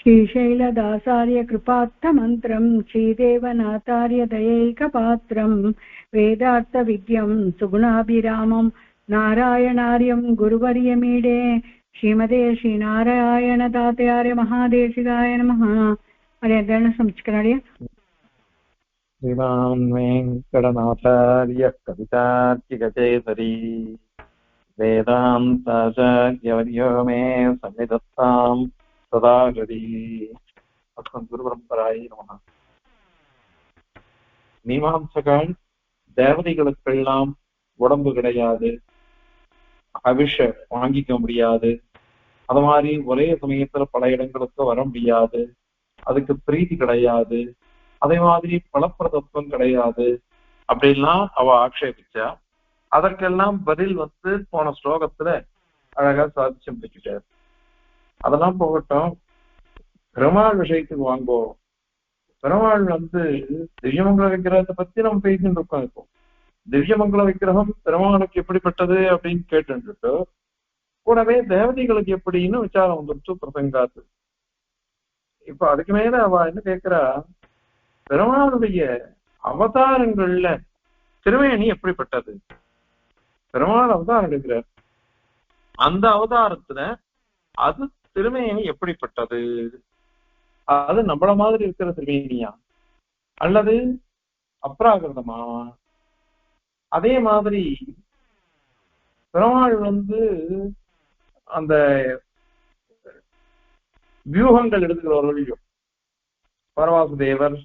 श्रीशैलदासार्य कृपार्थमन्त्रं श्रीदेवनाथार्य दयैकपात्रं वेदार्थविद्यं सुगुणाभिरामं नारायणार्यं गुरुवर्यमीडे श्रीमते श्रीनारायणदातार्य महादेशिकाय नमः. अरे संस्करणीय श्रीमान् वेङ्कटनाथार्यः कवितार्किककेसरी वेदान्ताचार्यवर्यो मे सन्निधत्तां सदा हृदि. अस्मद् गुरुपरம்பராய நமः. மீமாம்சகன் தேவதைகளுக்கெல்லாம் உடம்பு கிடையாது, அபிஷ வாங்கிக்க முடியாது, அது மாதிரி ஒரே சமயத்துல பல இடங்களுக்கு வர முடியாது, அதுக்கு பிரீதி கிடையாது, அதே மாதிரி பலப்பிரதத்துவம் கிடையாது அப்படின்லாம் அவ ஆக்ஷேபிச்சா. அதற்கெல்லாம் பதில் போன ஸ்லோகத்துல அழகா சாதிச்சு முடிச்சுட்டார். அதெல்லாம் போகட்டும், பெருமாள் விஷயத்துக்கு வாங்குவோம். பெருமாள் திவ்யமங்கல விக்கிரகத்தை பத்தி நம்ம பேசிட்டு இருக்கோம். இப்போ திவ்யமங்கல விக்கிரகம் பெருமாளுக்கு எப்படிப்பட்டது அப்படின்னு கேட்டு கூடவே தேவதைகளுக்கு எப்படின்னு விசாரம் வந்துருச்சு பிரசங்காத்து. இப்ப அதுக்கு மேல அவ என்ன கேட்கிறா, பெருமாளுடைய அவதாரங்கள்ல திருவேணி எப்படிப்பட்டது? பெருமாள் அவதாரம் எடுக்கிறார், அந்த அவதாரத்துல அது திருமேனி எப்படிப்பட்டது? அது நம்மள மாதிரி இருக்கிற திருமேனியா அல்லது அப்ராகிருதமா? அதே மாதிரி பெருமாள் அந்த வியூகங்கள் எடுத்துக்கிறவர்களையும் பரவாசுதேவர்,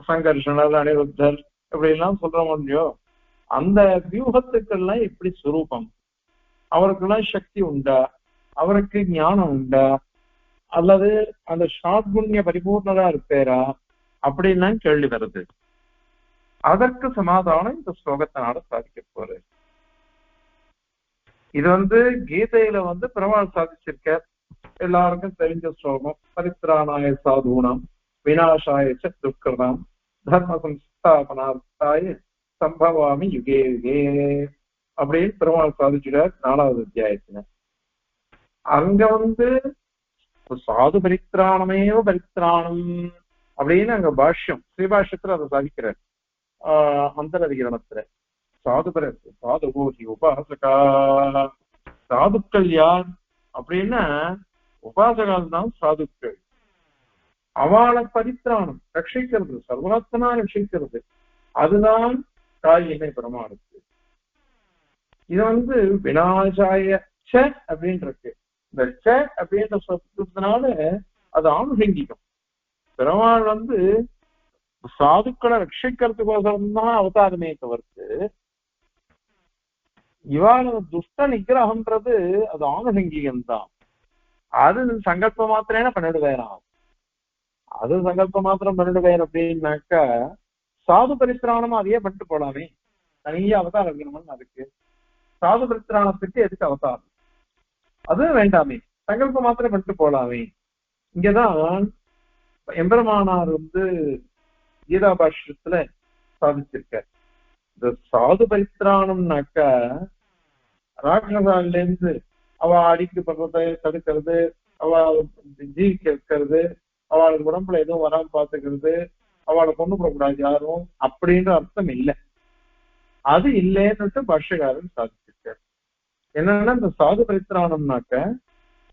சங்கர்ஷனர், அனிருத்தர் இப்படி எல்லாம் சொல்றோம் இல்லையோ, அந்த வியூகத்துக்கெல்லாம் எப்படி சுரூபம்? அவருக்கெல்லாம் சக்தி உண்டா? அவருக்கு ஞானம் உண்டா? அல்லது அந்த ஷாட்குண்ய பரிபூர்ணரா இருப்பேரா? அப்படின்லாம் கேள்வி வருது. அதற்கு சமாதானம் இந்த ஸ்லோகத்தினால சாதிக்க போறது. இது கீதையில பெருமாள் சாதிச்சிருக்க எல்லாருக்கும் தெரிஞ்ச ஸ்லோகம். பரித்ராணாய சாதுனாம் விநாசாய துஷ்கிருதாம் தர்ம சம்ஸ்தாபனார்த்தாய சம்பவாமி யுகே யுகே அப்படின்னு பெருமாள் சாதிச்சுட்டார் 4வது அத்தியாயத்துல. அங்க சாது பரித்ராணமேவ பரித்ராணம் அப்படின்னு அங்க பாஷ்யம், ஸ்ரீபாஷ்யத்துல அதை சாதிக்கிறார். அந்தரதிகரணத்துல சாது கோஷி உபாசகா, சாதுக்கள் யார் அப்படின்னா உபாசகால் தான் சாதுக்கள். அவளை பரித்ராணம் ரட்சிக்கிறது, சர்வாத்மனா ரட்சிக்கிறது, அதுதான் காயினை பெருமாளுக்கு. இது விநாசாய ச அப்படின்னு இருக்கு. இந்த ச அப்படின்ற சப்தத்தினால அது ஆணுஷங்கிக்கும். பெருமாள் சாதுக்களை ரட்சிக்கிறதுக்கோசரம் தான் அவதாரமே தவிர்த்து இவாள துஷ்ட நிகிரகம்ன்றது அது ஆணுஷங்கிகம் தான். அது சங்கல்ப மாத்திரேன 12 பேராம். அது சங்கல்ப மாத்திரம் 12 பேர் அப்படின்னாக்கா சாது பரித்ராணமா அதையே பண்ணிட்டு போலாமே, தனியா அவதாரம் இருக்கணும்னு. அதுக்கு சாது பரித்ராணத்துக்கு எதுக்கு அவதாரம்? அது வேண்டாமே, சங்கல்ப மாத்திரம் பண்ணிட்டு போலாமே. இங்கதான் எம்பெருமானார் கீதா பாஷ்யத்துல சாதிச்சிருக்க. இந்த சாது பரித்ராணம்னாக்கா ராட்சசால இருந்து அவ அடிக்கப்படுறதை தடுக்கிறது, அவ ஜீவிக்க வைக்கிறது, அவளுக்கு உடம்புல எதுவும் வராம பாத்துக்கிறது, அவளை கொண்டு போகக்கூடாது யாரும் அப்படின்ற அர்த்தம் இல்லை. அது இல்லைன்னு பாஷ்யக்காரன் சாதிச்சிருக்காரு. என்னன்னா இந்த சாது பரித்ராணம்னாக்க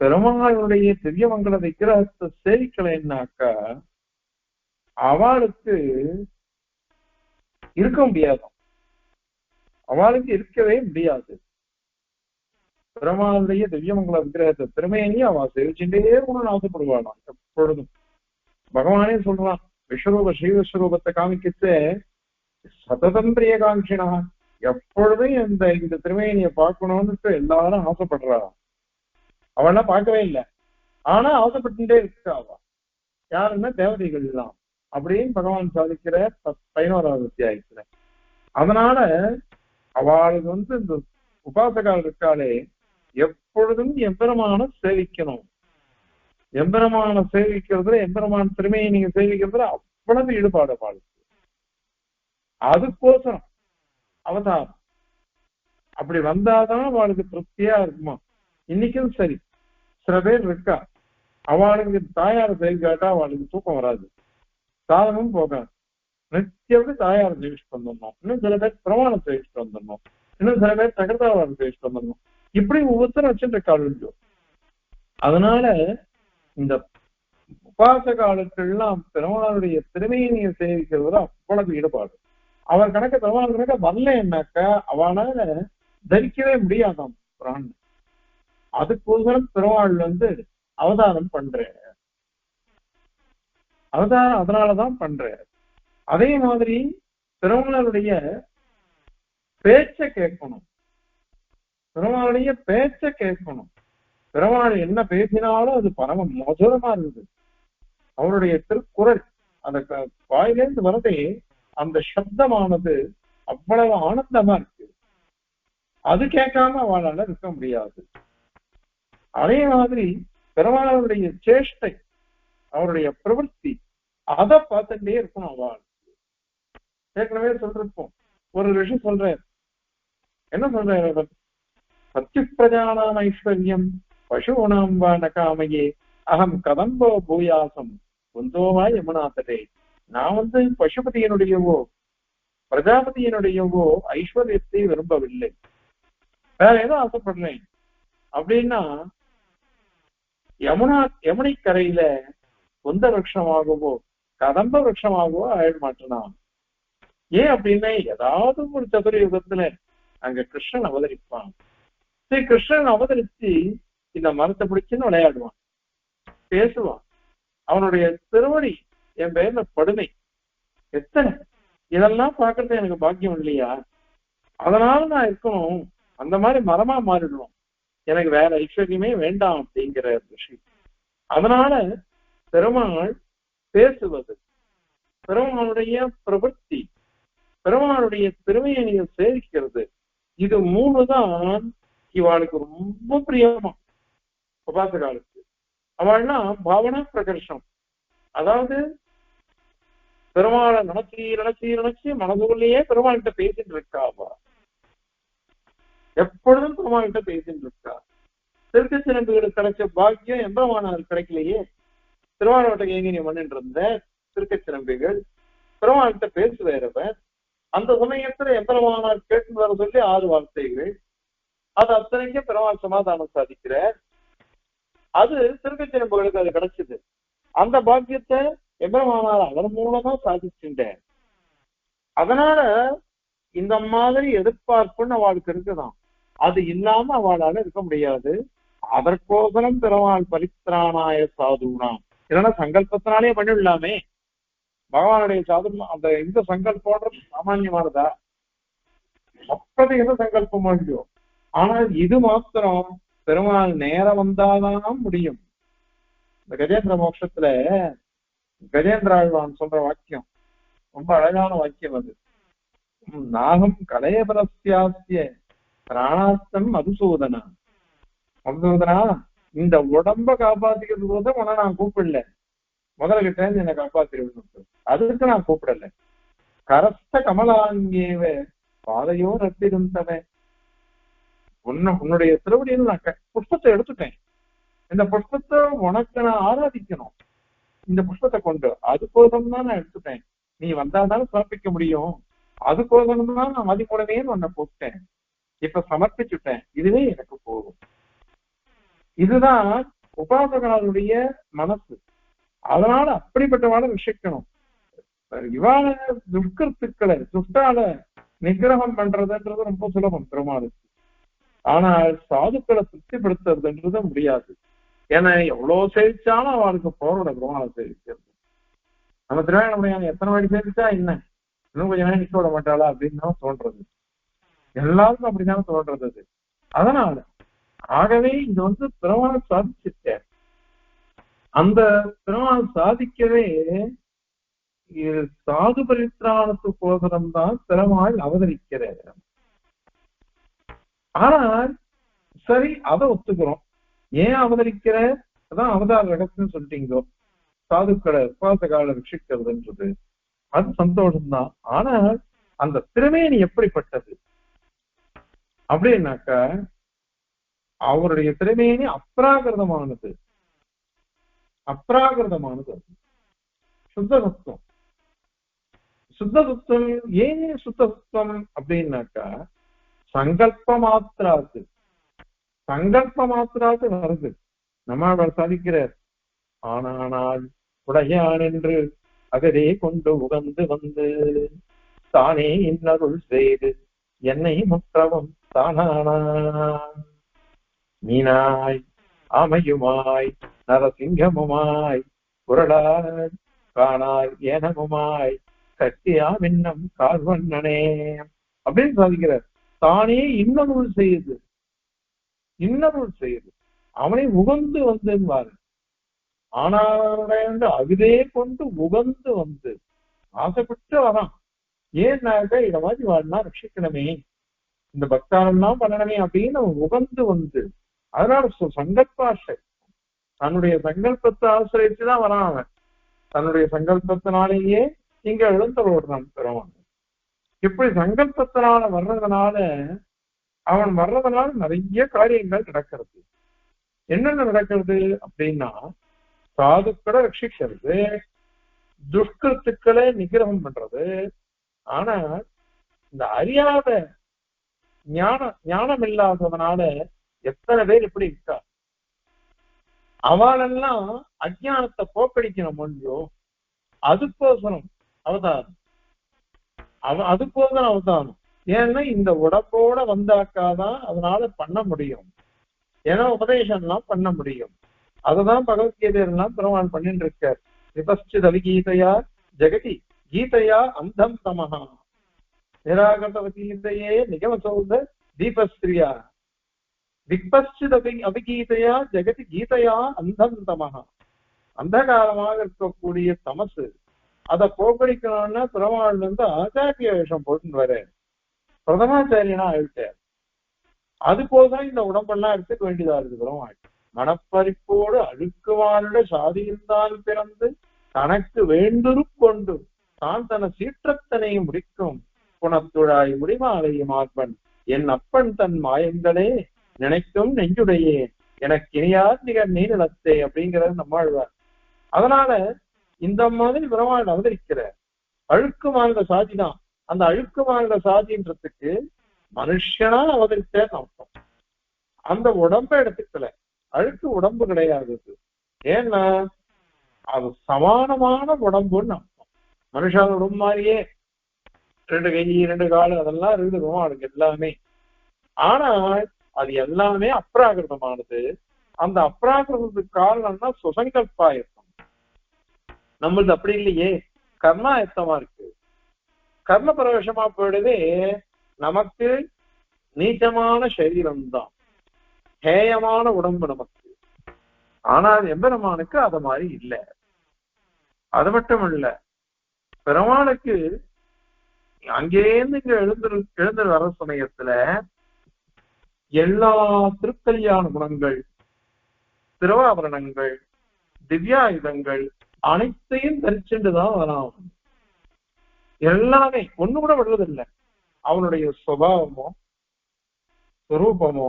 பெருமாளுடைய திவ்யமங்கல விக்கிரகத்தை சேவிக்கலைன்னாக்கா அவளுக்கு இருக்க முடியாது, அவளுக்கு இருக்கவே முடியாது. பெருமாளுடைய திவ்யமங்கல விக்கிரகத்தை பெருமையையும் அவ சேவிச்சுட்டே ஆசைப்படுவாளாம் எப்பொழுதும். பகவானே சொல்றான், விஸ்வரூப ஸ்ரீவிஸ்வரூபத்தை காமிக்கிட்டு சததம் பிரியகாங்கினா, எப்பொழுதும் இந்த திருமேனியை பார்க்கணும்னு எல்லாரும் ஆசைப்படுறா. அவெல்லாம் பார்க்கவே இல்லை, ஆனா ஆசைப்பட்டுட்டே இருக்கா அவ. யாருன்னா தேவதைகள் எல்லாம் அப்படின்னு பகவான் சாதிக்கிற 11வது அத்தியாயத்துல. அதனால அவளுக்கு இந்த உபாசகால் இருக்காளே எப்பொழுதும் எம்பெருமான சேவிக்கணும். எம்பெருமான சேவிக்கிறதுல, எம்பெருமான் திருமையை நீங்க சேவிக்கிறதுல அவ்வளவு ஈடுபாடு அவளுக்கு. அதுக்கோசரம் அவதாரம். அப்படி வந்தாதான் அவளுக்கு திருப்தியா இருக்குமா. இன்னைக்கும் சரி, சில பேர் இருக்கா அவளுக்கு தாயார் கேட்டா அவளுக்கு தூக்கம் வராது, சாதமும் போகாது. நித்தியப்படி தாயார் சேவிச்சுட்டு வந்துடணும். இன்னும் சில பேர் பிரமாணம் சேவிச்சுட்டு வந்துடணும். இன்னும் சில பேர் தகர்த்தாவாரம் சேவிச்சுட்டு வந்துடணும். இப்படி ஒவ்வொருத்தரும் வச்சுட்டு இருக்காள். அதனால இந்த உபாசகாலுக்கெல்லாம் பெருமாளுடைய திருமையினையை சேவிக்கிறது அவ்வளவு ஈடுபாடு. அவர் கணக்க பெருமாள் கணக்க வரலன்னாக்கா அவனால தரிக்கவே முடியாதாம் பிரான். அதுக்கோசரம் பெருமாள் அவதாரம் பண்ற, அவதாரம் அதனாலதான் பண்ற. அதே மாதிரி பெருமாளுடைய பேச்ச கேட்கணும், பெருமாளுடைய பேச்ச கேட்கணும். பெருமாள் என்ன பேசினாலும் அது பரம மதுரமா இருக்குது. அவருடைய திருக்குறள் அந்த வாயிலேருந்து வரதே அந்த சப்தமானது அவ்வளவு ஆனந்தமா இருக்கு. அது கேட்காம அவளால இருக்க முடியாது. அதே மாதிரி பெருமாளுடைய சேஷ்டை, அவருடைய பிரவൃத்தி, அதை பார்த்துட்டே இருக்கணும். அவள் ஏற்கனவே சொல்லிருப்போம். ஒரு விஷயம் சொல்றார். என்ன சொல்றார்? சத்யுப்பிரஜானாம் ஐஸ்வர்யம் பசுனாம் வா நகாமையே அகம் கதம்போ பூயாசம் குந்தோவா யமுனாத்தே. நான் பசுபதியினுடையவோ பிரஜாபதியினுடையவோ ஐஸ்வர்யத்தை விரும்பவில்லை, வேற ஏதோ ஆசைப்படுறேன் அப்படின்னா யமுனை கரையில குந்த விரட்சமாகவோ கதம்ப விரட்சமாகவோ ஆயிட மாட்டேனான். ஏன் அப்படின்னா ஏதாவது ஒரு சதுர யுகத்துல அங்க கிருஷ்ணன் அவதரிப்பான். சரி, கிருஷ்ணன் அவதரிச்சு இந்த மரத்தை பிடிச்சுன்னு விளையாடுவான், பேசுவான். அவனுடைய திருவடி என் பேர்ல படுமை எத்தனை, இதெல்லாம் பார்க்கறது எனக்கு பாக்கியம் இல்லையா? அதனால நான் இருக்கணும், அந்த மாதிரி மரமா மாறிடுவோம், எனக்கு வேற ஐஸ்வர்யமே வேண்டாம் அப்படிங்கிற விஷயம். அதனால பெருமாள் பேசுவது, பெருமாளுடைய பிரவൃத்தி, பெருமாளுடைய திருமையை சேவிக்கிறது, இது மூணு தான் இவாளுக்கு ரொம்ப பிரியமா. உபாசகாலுக்கு அவள்னா பாவனா பிரகர்ஷம், அதாவது பெருமாளை நினைச்சி நினைச்சி நினைச்சு மனதுக்குள்ளேயே பெருமாள்கிட்ட பேசிட்டு இருக்காவா, எப்பொழுதும் பெருமாள்கிட்ட பேசிட்டு இருக்கா. திருக்கச்சிரம்புகளுக்கு கிடைச்ச பாக்கியம் எம்பெருமானாருக்கு கிடைக்கலையே. திருவாரூட்ட ஏங்கினி பண்ணிட்டு இருந்த திருக்கச்சிரம்பிகள் பெருமாள்கிட்ட பேசுவேறவன். அந்த சமயத்துல எம்பெருமானார் கேட்டு வர சொல்லி 6 வார்த்தைகள், அது அத்தனைக்கும் பெருமாள் சமாதானம் சாதிக்கிற, அது திருக்கச்சிரம்புகளுக்கு அது கிடைச்சது. அந்த பாக்கியத்தை எம்பெருமானார் அவர் மூலமா சாதிச்சுட்டேன். அதனால இந்த மாதிரி எதிர்பார்ப்புன்னு அவளுக்கு இருக்குதான். அது இல்லாம அவளால இருக்க முடியாது. அதற்கோசரம் பெருமாள் பரித்ராணாய சாதுனாம், இல்லைன்னா சங்கல்பத்தினாலே பண்ணிவிடலாமே. பகவானுடைய சாது அந்த இந்த சங்கல்பம் சாமான்யமானதா? அப்படி எந்த சங்கல்பம் முடியும். ஆனால் இது மாத்திரம் பெருமாள் நேரம் வந்தாதான் முடியும். இந்த கஜேந்திர மோட்சத்துல கஜேந்திர ஆழ்வான் சொல்ற வாக்கியம் ரொம்ப அழகான வாக்கியம். அது நாகம் கலையபரஸ்யாஸ்ய பிராணார்த்தம் மதுசூதனா. மதுசூதனா, இந்த உடம்ப காப்பாத்திக்கிறது போது உன நான் கூப்பிடல, முதல்ல கிட்ட இருந்து என்னை காப்பாத்திருவேன், அதுக்கு நான் கூப்பிடல. கரஸ்த கமலாங்கேவ பாதையோ ரத்திருந்தவன், உன்னுடைய திருவடியில் நான் புஷ்பத்தை எடுத்துட்டேன், இந்த புஷ்பத்தை உனக்கு நான் ஆராதிக்கணும், இந்த புஷ்பத்தை கொண்டு அதுக்கோசம் தான் நான் எடுத்துட்டேன், நீ வந்தாதானே சமர்ப்பிக்க முடியும், அதுக்கோசம் தான் நான் மதிமுடனேன்னு உன்னை கூப்பிட்டேன், இப்ப சமர்ப்பிச்சுட்டேன், இதுவே எனக்கு போதும். இதுதான் உபாசகனுடைய மனசு. அதனால அப்படிப்பட்டவாளை ரட்சிக்கணும். இவாள துஷ்கருத்துக்களை துஷ்டால நிகிரகம் பண்றதுன்றது ரொம்ப சுலபம் பெருமாளுக்கு. ஆனால் சாதுக்களை திருப்திப்படுத்துறதுன்றது முடியாது. ஏன்னா எவ்வளவு சேவிச்சாலும் அவளுக்கு போரோட பெருமாளை சேவிக்கிறது. நம்ம திருவாயணம் எத்தனை வாடி சேவிச்சா என்ன, இன்னும் கொஞ்ச நேரம் நிக்க விட மாட்டாளா அப்படின்னு தான் தோன்றது. எல்லாருக்கும் அப்படித்தானே தோன்றது அது. அதனால ஆகவே இது பெருமாள் சாதிச்சிட்ட, அந்த பெருமாள் சாதிக்கவே சாது பரித்ராணத்துக்கோசரம் தான் பெருமாள் அவதரிக்கிறார். ஆனால் சரி, அதை ஒத்துக்கிறோம். ஏன் அவதரிக்கிற, அதான் அவதார ரகசியம் சொல்லிட்டீங்களோ, சாதுக்களை உபாசகால ரட்சிக்கிறதுன்றது அது சந்தோஷம்தான். ஆனால் அந்த திருமேனி எப்படிப்பட்டது அப்படின்னாக்கா, அவருடைய திருமேனி அப்ராகிருதமானது. அப்ராகிருதமானது. சுத்த சத்துவம். சுத்த சத்துவம் ஏன் சுத்த சத்துவம் அப்படின்னாக்கா சங்கல்ப மாத்திராத்து வருது. நம்மாழ்வார் சாதிக்கிறார், ஆனால் உடையான் என்று அகதே கொண்டு உகந்து வந்து தானே இன்னருள் செய்து என்னை முற்றவும் தானானான். மீனாய் ஆமையுமாய் நரசிங்கமுமாய் குரலாய் காணாய் ஏனமுமாய் கட்டியா மின்னம் கார்வண்ணனே அப்படின்னு சாதிக்கிறார். தானே இன்னருள் செய்யுது, அவனை உகந்து வந்தாரு. ஆனால் அகுதே கொண்டு உகந்து வந்து ஆசைப்பட்டு வரான். ஏன்னாக்க இத மாதிரி வாழ்னா ரட்சிக்கணுமே, இந்த பக்தானெல்லாம் பண்ணணுமே அப்படின்னு அவன் உகந்து வந்து, அதனால சங்கல்பாசை, தன்னுடைய சங்கல்பத்தை ஆசிரியச்சுதான் வரான். அவன் தன்னுடைய சங்கல்பத்தினாலேயே இங்க எழுந்தோடுறான் பெருமான். இப்படி சங்கல்பத்தினால வர்றதுனால நிறைய காரியங்கள் நடக்கிறது. என்னென்ன நடக்கிறது அப்படின்னா, சாதுக்களை ரட்சிக்கிறது, துஷ்கத்துக்களை நிகிரகம் பண்றது. ஆனா இந்த அறியாத ஞானம் இல்லாததுனால எத்தனை பேர் இப்படி இருக்கா. அவளெல்லாம் அஜ்ஞானத்தை போக்கடிக்கணும் முடியும், அதுக்கோசரம் அவதாரம். ஏன்னா இந்த உடம்போட வந்தாக்காதான் அதனால பண்ண முடியும், ஏன்னா உபதேசம் எல்லாம் பண்ண முடியும். அததான் பகவத்கீதையெல்லாம் பெருமான் பண்ணிட்டு இருக்கார். விபஸ்சித் அவிகீதையா ஜெகதி கீதையா அந்தம் தமஹா நிராகதவகீதையே நிகமசௌத தீபஸ்திரியா விபஸ்சித் அவிகீதையா ஜெகதி கீதையா அந்தம் தமஹா. அந்த காலமாக இருக்கக்கூடிய தமசு அதை போக்கடிக்கணும்னா பெருமாள் ஆச்சாரிய வேஷம் போட்டுன்னு வர பிரதமாச்சாரியனா ஆயிட்டார். அது போதுதான் இந்த உடம்பெல்லாம் எடுத்துக்க வேண்டியதா இருக்கு. பெருமாள் மனப்பறிப்போடு அழுக்குவானுட சாதியில்தான் பிறந்து தனக்கு வேண்டுரு கொண்டு தான் தன சீற்றத்தனை முடிக்கும் குணத்துழாய் முடிமாலையும் ஆற்பன் என் அப்பன் தன் மாயங்களே நினைக்கும் நெஞ்சுடையே எனக்கு இனியார் நிகர் நீநிலத்தே அப்படிங்கிறது நம்மாழ்வார். அதனால இந்த மாதிரி பெருமாள் அவதரிக்கிற அழுக்கு வாழ்ந்த சாதிதான். அந்த அழுக்கு வாழ்ந்த சாதின்றதுக்கு மனுஷனா அவதரித்தேன்னு அர்த்தம். அந்த உடம்பை எடுத்துக்கல, அழுக்கு உடம்பு கிடையாது. ஏன்னா அது சமானமான உடம்புன்னு அர்த்தம். மனுஷால உடம்பு மாதிரியே 2 கை 2 கால் அதெல்லாம் இருக்குது அதுக்கு எல்லாமே. ஆனால் அது எல்லாமே அப்ராகிருதமானது. அந்த அப்ராகிருதத்துக்கு காரணம்னா சுசங்கல்பாயத்தம். நம்மளுக்கு அப்படி இல்லையே, கர்ணாயத்தமா இருக்கு. கர்ண பிரவேசமா போயிடுதே நமக்கு நீச்சமான சரீரம்தான், ஹேயமான உடம்பு நமக்கு. ஆனால் எம்பெருமானுக்கு அது மாதிரி இல்லை. அது மட்டும் இல்ல, பெருமானுக்கு அங்கேருந்து இங்க எழுந்து வர சமயத்துல எல்லா திருக்கல்யாண குணங்கள், திருவாபரணங்கள், திவ்யாயுதங்கள் அனைத்தையும் தரிச்சுட்டுதான் வரான். எல்லாமே ஒண்ணு கூட விடுறதில்லை. அவனுடைய சுபாவமோ சுரூபமோ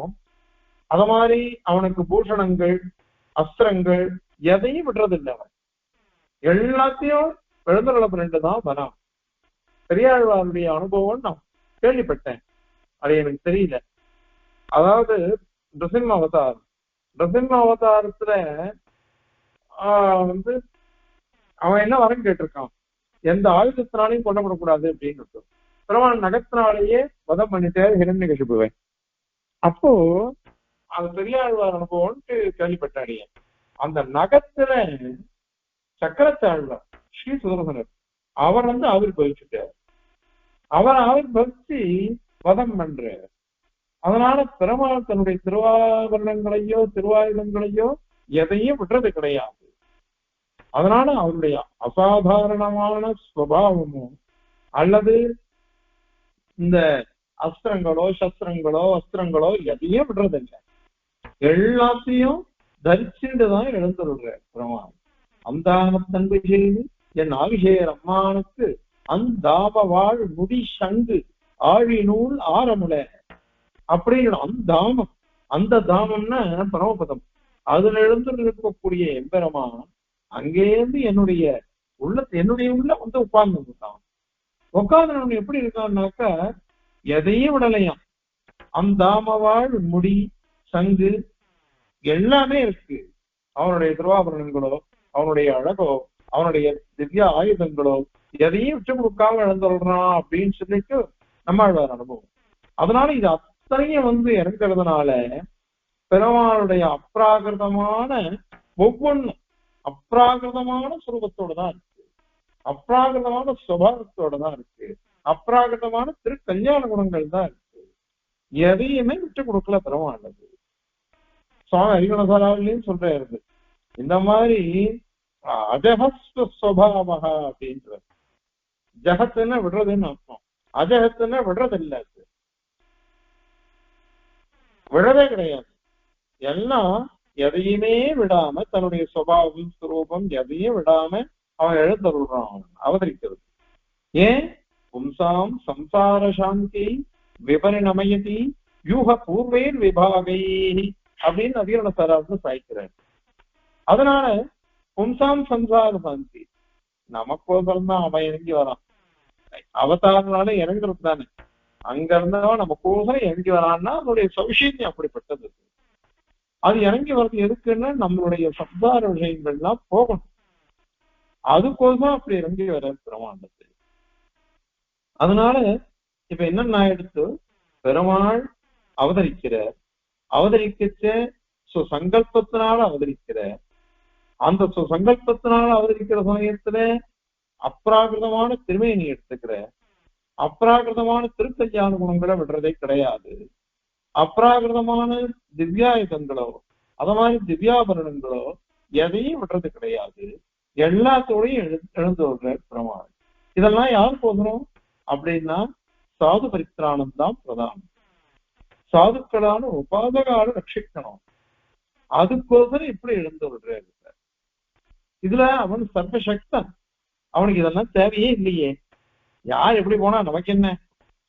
அத மாதிரி அவனுக்கு பூஷணங்கள் அஸ்திரங்கள் எதையும் விடுறதில்லை. அவன் எல்லாத்தையும் எழுந்துள்ள பண்ணிட்டுதான் வரான். பெரியாழ்வாருடைய அனுபவம் நான் கேள்விப்பட்டேன், அது எனக்கு தெரியல. அதாவது நரசிம்ம அவதாரத்துல அவன் என்ன வரம் கேட்டிருக்கான், எந்த ஆயுதத்தினாலையும் கொல்லப்படக்கூடாது அப்படின்னு. பெருமாள் நகத்தினாலேயே வதம் பண்ணிட்டாரு ஹிரண்யகசிபுவை. அப்போ அது பெரியாழ்வார் அனுபவம்ட்டு கேள்விப்பட்டாடிய. அந்த நகத்துல சக்கரத்தாழ்வார் ஸ்ரீ சுதர்சனர் அவர் ஆவிர்வவிச்சுட்டார். அவர் ஆவிர்வவிச்சு வதம் பண்றார். அதனால பெருமாள் தன்னுடைய திருவாபரணங்களையோ திருவாயுதங்களையோ எதையும் விடுறது கிடையாது. அதனால அவருடைய அசாதாரணமான சுபாவமோ அல்லது இந்த அஸ்திரங்களோ சஸ்திரங்களோ அஸ்திரங்களோ எதையும் விடுறதில்லை. எல்லாத்தையும் தரிச்சுட்டுதான் எழுந்துடுற பெருமாள். அந்தாமத்தன்பு செய்து என் ஆவிஷேயர் அம்மானுக்கு அந்தாம வாழ் முடி சங்கு ஆழி நூல் ஆரமுல அப்படின்னு அந்த தாமம்னா பரமபதம். அதுல எழுந்து இருக்கக்கூடிய எம்பெருமான் அங்கேருந்து என்னுடைய உள்ள வந்து உட்கார்ந்து இருக்கான். உட்கார்ந்து எப்படி இருக்கான்னாக்கா எதையும் விடலையாம். அந்தாமவாழ் முடி சங்கு எல்லாமே இருக்கு. அவனுடைய திருவாபரணங்களோ அவனுடைய அழகோ அவனுடைய திவ்ய ஆயுதங்களோ எதையும் விட்டு கொடுக்காம இழந்துடுறான் அப்படின்னு சொல்லிட்டு நம்மாழ்வார் அனுபவம். அதனால இது அத்தனையும் வந்து இறங்குறதுனால பெருமாளுடைய அப்ராகிருதமான ஒவ்வொன்றும் அப்ராகிருதமான சுரூபத்தோட தான் இருக்கு, அப்ராகிருதமான சுபாவத்தோட தான் இருக்கு, அப்ராகிருதமான திருக்கல்யாண குணங்கள் தான் இருக்கு. எதையுமே விட்டு கொடுக்கல பெருமாளுக்கு. சுவாமி ஹரிகுணசாராவிலையும் சொல்றாரு இந்த மாதிரி அஜகஸ்வபாவக அப்படின்ற. ஜகத்துன்னா விடுறதுன்னு அர்த்தம், அஜகத்துன்னா விடுறது இல்லை, விடவே கிடையாது. எல்லாம் எதையுமே விடாம தன்னுடைய சுபாவம் சுரூபம் எதையும் விடாம அவன் எழுந்தருள்றான் அவதரிக்கிறது. ஏன் பும்சாம் சம்சார சாந்தி விபரிணமயதி யூக பூர்வேர் விபாகை அப்படின்னு அதிகரணசாராவது சாய்க்கிறார். அதனால பும்சாம் சம்சார சாந்தி நமக்கோசரம் தான் அவன் இறங்கி வரான். அவதாரனால இறங்குறது தானே, அங்க இருந்தவன் நமக்கோசரம் இறங்கி வரான்னா அதனுடைய சௌஷீன்யம் அப்படிப்பட்டது. அது இறங்கி வர்றது எதுக்குன்னா நம்மளுடைய சம்சார விஷயங்கள்லாம் போகணும், அதுக்கோசம் அப்படி இறங்கி வர பெருமாண்டத்து. அதனால இப்ப என்னன்னா எடுத்து பெருமாள் அவதரிக்கிற அவதரிக்க சுசங்கல்பத்தினால அவதரிக்கிற அந்த சுசங்கல்பத்தினால அவதரிக்கிற சமயத்துல அப்ராகிருதமான திருமேனி எடுத்துக்கிற அப்ராகிருதமான திருக்கல்யாண குணங்களை விடுறதே கிடையாது. அப்ராகிருதமான திவ்யாயுதங்களோ அத மாதிரி திவ்யாபரணங்களோ எதையும் விடுறது கிடையாது. எல்லாத்தோடையும் எழுந்து விடுற பெருமாள். இதெல்லாம் யாருக்கு போகணும் அப்படின்னா சாது பரித்ராணம் தான் பிரதானம். சாதுக்களான உபாதகால ரட்சிக்கணும், அதுக்கோசரம் இப்படி எழுந்து விடுறாரு. இதுல அவன் சர்வசக்தன், அவனுக்கு இதெல்லாம் தேவையே இல்லையே. யார் எப்படி போனா நமக்கு என்ன,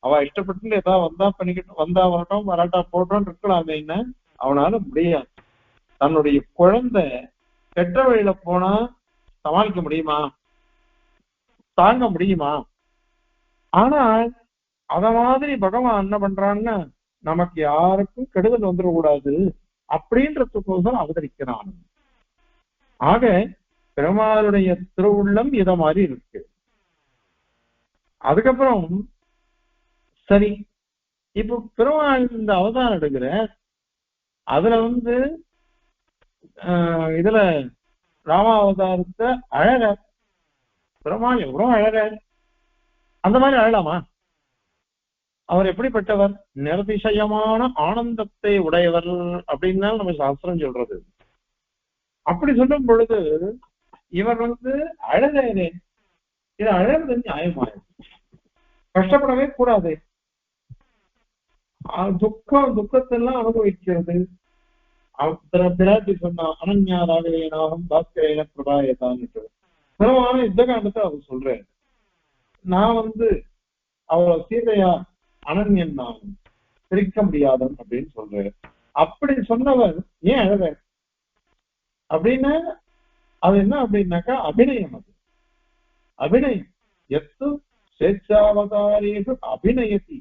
அவ இஷ்டப்பட்டு ஏதாவது வந்தா பண்ணிக்கிட்டு வந்தா வரட்டும் வராட்டா போட்டோம் இருக்கலாமே, என்ன அவனால முடியாது. தன்னுடைய குழந்தை கெட்ட வழியில போனா சமாளிக்க முடியுமா, தாங்க முடியுமா? ஆனால் அத மாதிரி பகவான் என்ன பண்றான்னா நமக்கு யாருக்கும் கெடுதல் வந்துடக்கூடாது அப்படின்றதுக்கோசரம் அவதரிக்கிறான். ஆக பெருமாளுடைய திருவுள்ளம் இத மாதிரி இருக்கு. அதுக்கப்புறம் சரி, இப்போ பெருமாள் இந்த அவதாரம் எடுக்கிற அதுல வந்து இதுல ராமாவதாரத்தை அழற பெருமாள் எவ்வளவு அழற, அந்த மாதிரி அழலாமா? அவர் எப்படிப்பட்டவர்? நிரதிசயமான ஆனந்தத்தை உடையவர் அப்படின்னு நம்ம சாஸ்திரம் சொல்றது. அப்படி சொல்லும் பொழுது இவர் வந்து அழகே, இது அழகு நியாயமாயிரு, கஷ்டப்படவே கூடாது. துக்கத்தெல்லாம் அனுபவிக்கிறது. பிராட்டி சொன்னா அனன்யாராகவேனாகும் பாஸ்கரேன பிரபாயதான்னு பெருமான யுத்த காண்டத்தை அவர் சொல்றாரு. நான் வந்து அவளை சீதையா அனன்யன் நான் பிரிக்க முடியாதன் அப்படின்னு சொல்றாரு. அப்படி சொன்னவர் ஏன் அழக அப்படின்னா அது என்ன அப்படின்னாக்கா அபிநயம். அது அபிநயம். எத்து ஸ்வேச்சாவதாரேஷு அபிநயத்தி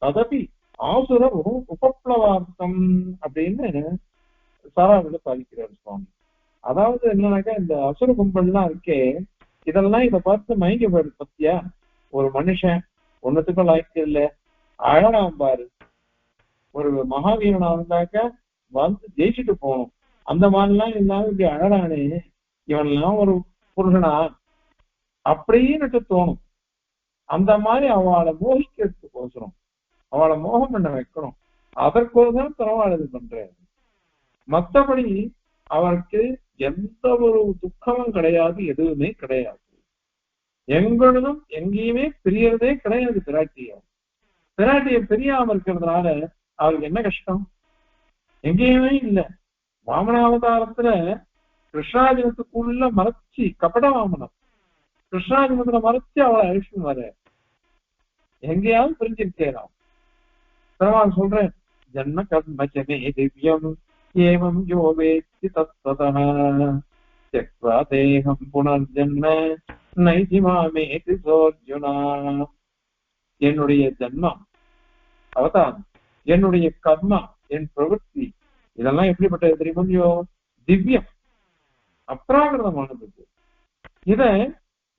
ததபி ஆசுர உபப்ளவார்த்தம் அப்படின்னு சாராவில சாதிக்கிறார் சுவாமி. அதாவது என்னன்னாக்கா இந்த அசுர கும்பல்லாம் இருக்கே, இதெல்லாம் இதை பார்த்து மயங்கி போயிடு. பத்தியா ஒரு மனுஷன் ஒன்னத்துக்கும் லாய்க்கு இல்ல, அழகாம் பாரு. ஒரு மகாவீரனா இருந்தாக்க வந்து ஜெயிச்சுட்டு போகணும், அந்த மாதிரிலாம் இல்லாம இப்படி அழகானே இவன்லாம் ஒரு புருஷனா அப்படின்னு தோணும். அந்த மாதிரி அவளை மோகிக்கிறதுக்கோசரம் அவளை மோகம் பண்ண வைக்கணும், அதற்கோசரம் பரவாயில்ல பண்றாரு. மற்றபடி அவருக்கு எந்த ஒரு துக்கமும் கிடையாது, எதுவுமே கிடையாது. எங்களும் எங்கேயுமே பிரியறதே கிடையாது. பிராட்டியை பிரியாம இருக்கிறதுனால அவருக்கு என்ன கஷ்டம்? எங்கேயுமே இல்லை. வாமனாவதாரத்துல கிருஷ்ணாதிபத்துக்குள்ள மறைச்சி கபட வாமனம் கிருஷ்ணாதிபத்துல மறைச்சு அவளை அழிச்சுன்னு வர, எங்கேயாவது பிரிஞ்சிருக்கலாம். பெருமாள் சொல்றேன், ஜன்ம கர்மச்சமே திவ்யம் ஏவம் யோ வேத்தி தத்வதஹ त्यक्त्वा देहं पुनर्जन्म नैति मामेति सोऽर्जुना. என்னுடைய ஜன்மம், அவதாரம், என்னுடைய கர்மா, என் பிரவൃத்தி இதெல்லாம் எப்படிப்பட்டது தெரியுமோ? திவ்யம், அப்ராகிருதமானது. இத